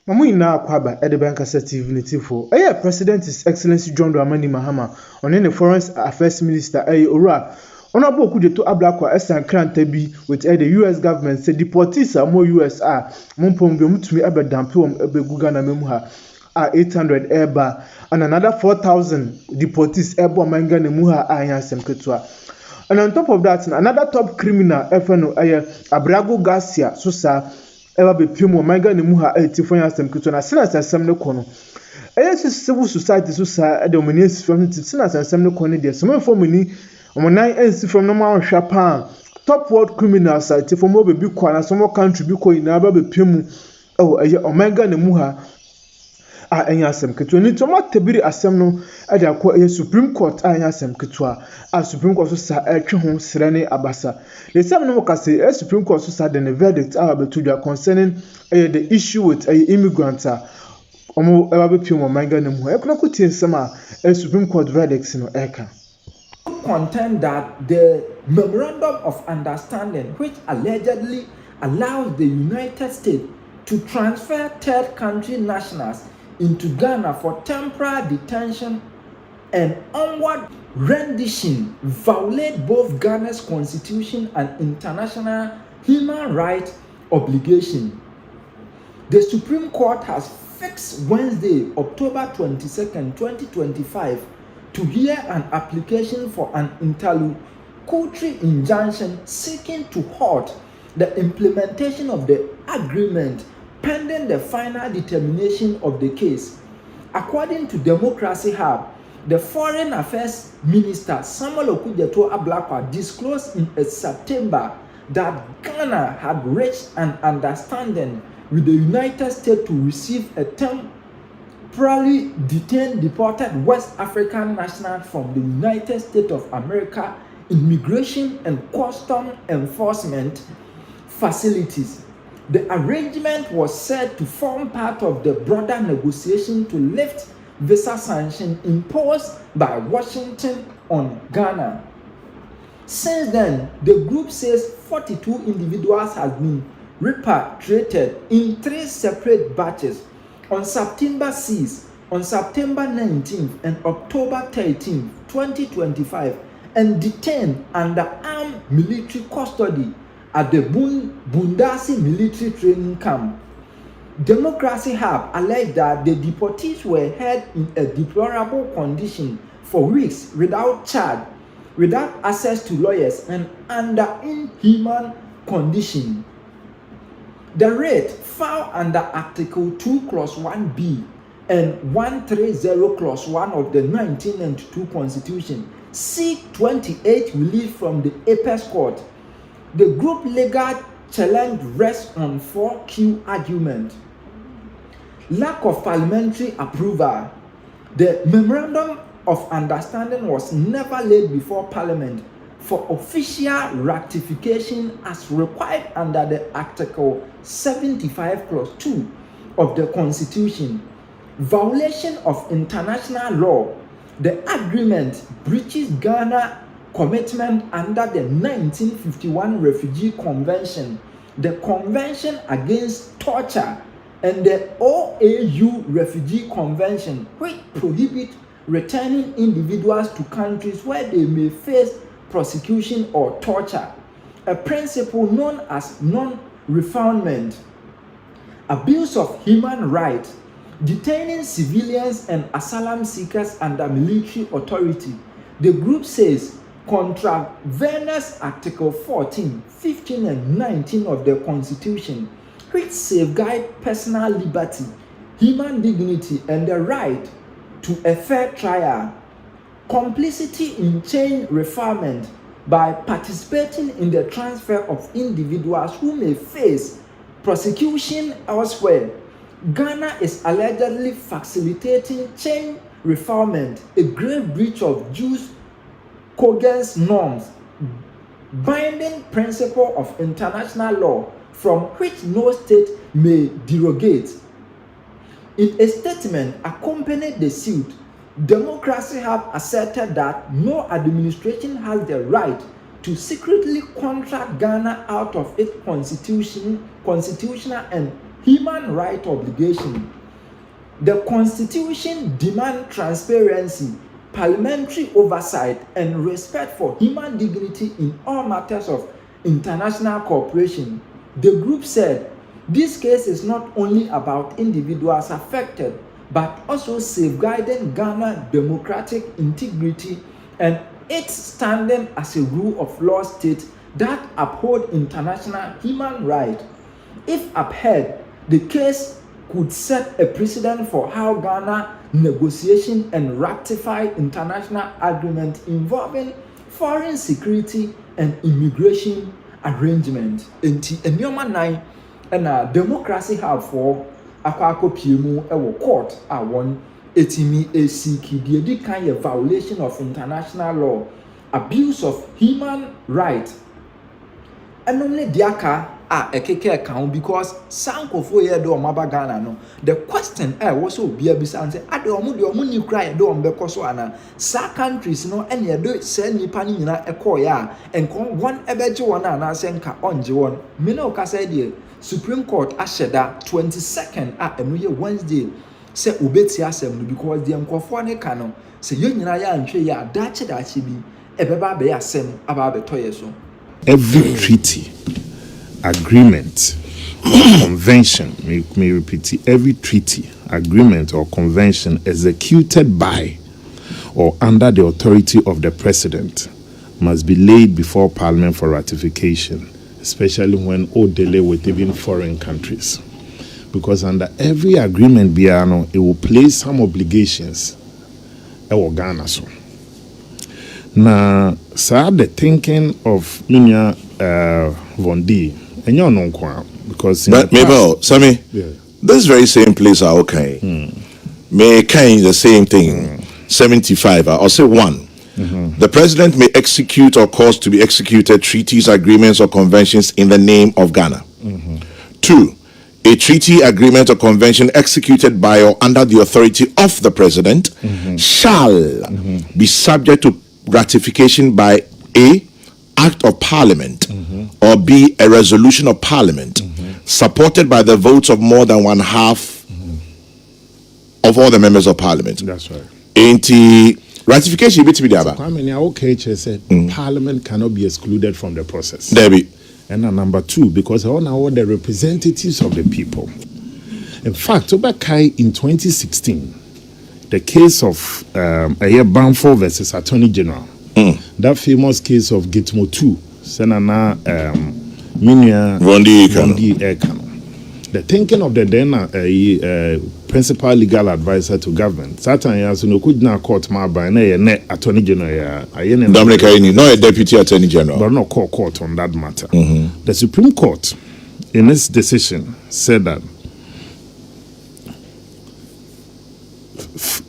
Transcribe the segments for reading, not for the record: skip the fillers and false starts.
Mamuina Kwaba at the Bankasa TV Natifo. President His Excellency John Dramani Mahama on the Foreign Affairs Minister Ora. Honorable Okudzeto Ablakwa Esan Krantebi with the US government said deportees are more USR. Mumpombe mutumi abedampe ebegugana memuha 800 airbar and another 4,000 deportees airborne manga nemuha ayasem ketwa. And on top of that, another top criminal FNO Abrago Garcia Sosa ever be pimo manga ne muha etifon asem kito na sinas asem ne kono civil society so sa the omanies from sinas asem ne kono de some for many omonan ensi from no ma hwa pa top world criminals site for mo be kwa some country bi ko ina ba be pimo omanga ne muha anya asem kito ni to matebiri asem no ade akọ Supreme Court anya asem kito a Supreme Court so sa etwe ho srene abasa the same no kase Supreme Court so sa the verdict abetuja concerning the issue with immigrants omo ebabepi mo manga ne mu ekuna kuti nsema Supreme Court verdicts no eka contend that the memorandum of understanding which allegedly allows the United States to transfer third country nationals into Ghana for temporary detention and onward rendition violate both Ghana's constitution and international human rights obligation. The Supreme Court has fixed Wednesday, October 22nd, 2025 to hear an application for an interlocutory injunction seeking to halt the implementation of the agreement pending the final determination of the case. According to Democracy Hub, the Foreign Affairs Minister Samuel Okudzeto Ablakwa disclosed in September that Ghana had reached an understanding with the United States to receive a temporarily detained deported West African national from the United States of America Immigration and Custom Enforcement facilities. The arrangement was said to form part of the broader negotiation to lift visa sanction imposed by Washington on Ghana. Since then, the group says 42 individuals have been repatriated in 3 separate batches on September 6th, on September 19th, and October 13th, 2025, and detained under armed military custody at the Bundasi military training camp. Democracy Hub alleged that the deportees were held in a deplorable condition for weeks without charge, without access to lawyers, and under inhuman conditions. The raid fell under Article 2 Clause 1B and 130 Clause 1 of the 1992 Constitution, C-28 released from the Apex Court. The group legal challenge rests on 4 key arguments. Lack of parliamentary approval. The memorandum of understanding was never laid before Parliament for official ratification as required under the Article 75 Clause 2 of the Constitution. Violation of international law. The agreement breaches Ghana's commitment under the 1951 Refugee Convention, the Convention Against Torture, and the OAU Refugee Convention, which prohibit returning individuals to countries where they may face prosecution or torture, a principle known as non-refoulement. Abuse of human rights, detaining civilians and asylum seekers under military authority. The group says contravenes Article 14, 15, and 19 of the Constitution, which safeguard personal liberty, human dignity, and the right to a fair trial. Complicity in chain referment by participating in the transfer of individuals who may face prosecution elsewhere. Ghana is allegedly facilitating chain referment, a grave breach of Jews' cogence norms, binding principle of international law from which no state may derogate. In a statement accompanying the suit, Democracy Hub asserted that no administration has the right to secretly contract Ghana out of its constitutional and human right obligation. The Constitution demands transparency, parliamentary oversight, and respect for human dignity in all matters of international cooperation. The group said, this case is not only about individuals affected, but also safeguarding Ghana's democratic integrity and its standing as a rule of law state that uphold international human rights. If upheld, the case could set a precedent for how Ghana negotiation and ratify international agreements involving foreign security and immigration arrangements. Enti enyoma nine and democracy have for akwa piemu ewo court a won etimi esiki the kind of violation of international law, abuse of human rights. And only diaka ekeke account because sankofo ye do omaba Ghana no. The question was so be bisa and say ade omo de omo ni kra do ombeko so ana sa countries no ene ye do se nipa ni nyina ekọ ya enkon one ebeje won ana se nka onje won me na oka say de Supreme Court asheda 22nd enu ye Wednesday say obeti asem no because the enkofo ne ka no say ye nyina ya antwe ya dache bi ebeba be asem aba betoye so. Every treaty, agreement, or convention, may repeat it, every treaty, agreement, or convention executed by or under the authority of the president must be laid before Parliament for ratification, especially when delay with even foreign countries. Because under every agreement, it will place some obligations in Ghana. So. Now, sir, the thinking of Minya Vondi, and you're non because but maybe, Sammy, this very same place are okay. May kind the same thing. 75 or say 1. The president may execute or cause to be executed treaties, agreements, or conventions in the name of Ghana. 2. A treaty, agreement, or convention executed by or under the authority of the president shall be subject to ratification by A, act of parliament, or B, a resolution of parliament, supported by the votes of more than 1/2 of all the members of parliament. That's right. Ratification bit said parliament cannot be excluded from the process. Debbie. And number 2, because all now the representatives of the people. In fact, Obakai in 2016, the case of Banfo versus Attorney General, that famous case of Gitmo 2, Senana Minya Vondi Ekano. The thinking of the then principal legal advisor to government, Satan has no could not court my by net Attorney General, Dominic, not a deputy Attorney General, but no court on that matter. The Supreme Court, in its decision, said that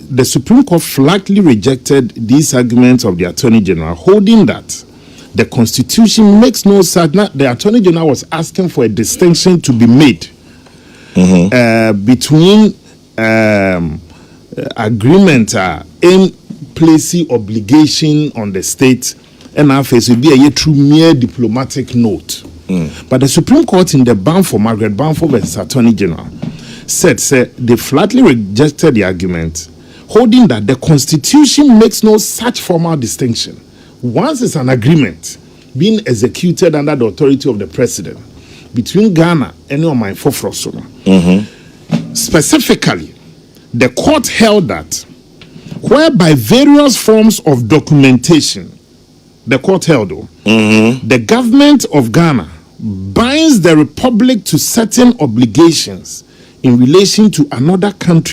the Supreme Court flatly rejected these arguments of the Attorney General, holding that the Constitution makes no such. The Attorney General was asking for a distinction to be made between agreement in placing obligation on the state and it would be a true mere diplomatic note. But the Supreme Court in the Margaret Banfo versus Attorney General said they flatly rejected the argument, holding that the Constitution makes no such formal distinction. Once it's an agreement being executed under the authority of the president between Ghana and Oman Fofrosono, specifically, the court held that whereby various forms of documentation, the court held, the government of Ghana binds the republic to certain obligations in relation to another country